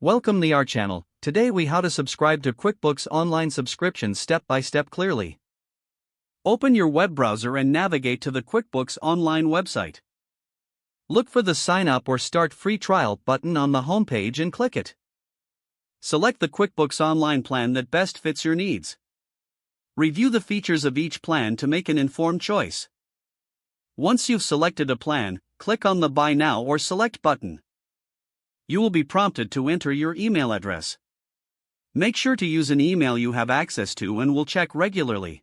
Welcome to our channel. Today we how to subscribe to QuickBooks Online subscription step by step clearly. Open your web browser and navigate to the QuickBooks Online website. Look for the Sign Up or Start Free Trial button on the homepage and click it. Select the QuickBooks Online plan that best fits your needs. Review the features of each plan to make an informed choice. Once you've selected a plan, click on the Buy Now or Select button. You will be prompted to enter your email address. Make sure to use an email you have access to and will check regularly.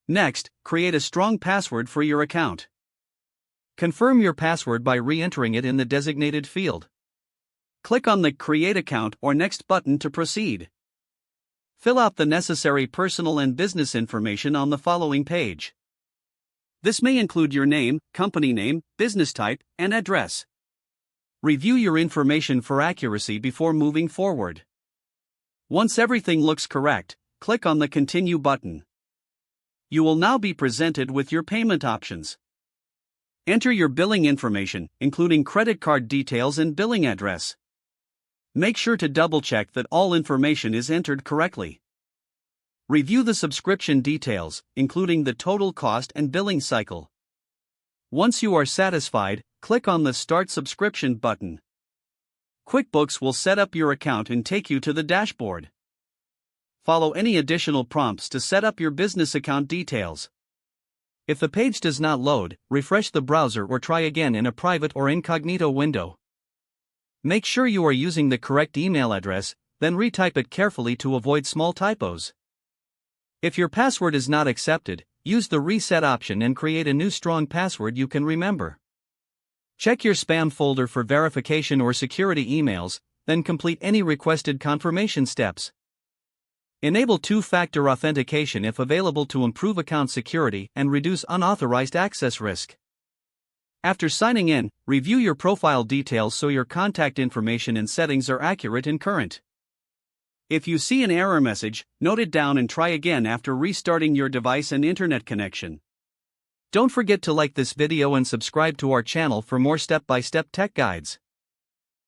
Next, create a strong password for your account. Confirm your password by re-entering it in the designated field. Click on the Create Account or Next button to proceed. Fill out the necessary personal and business information on the following page. This may include your name, company name, business type, and address. Review your information for accuracy before moving forward. Once everything looks correct, click on the Continue button. You will now be presented with your payment options. Enter your billing information, including credit card details and billing address. Make sure to double-check that all information is entered correctly. Review the subscription details, including the total cost and billing cycle. Once you are satisfied, click on the Start Subscription button. QuickBooks will set up your account and take you to the dashboard. Follow any additional prompts to set up your business account details. If the page does not load, refresh the browser or try again in a private or incognito window. Make sure you are using the correct email address, then retype it carefully to avoid small typos. If your password is not accepted, use the Reset option and create a new strong password you can remember. Check your spam folder for verification or security emails, then complete any requested confirmation steps. Enable two-factor authentication if available to improve account security and reduce unauthorized access risk. After signing in, review your profile details so your contact information and settings are accurate and current. If you see an error message, note it down and try again after restarting your device and internet connection. Don't forget to like this video and subscribe to our channel for more step-by-step tech guides.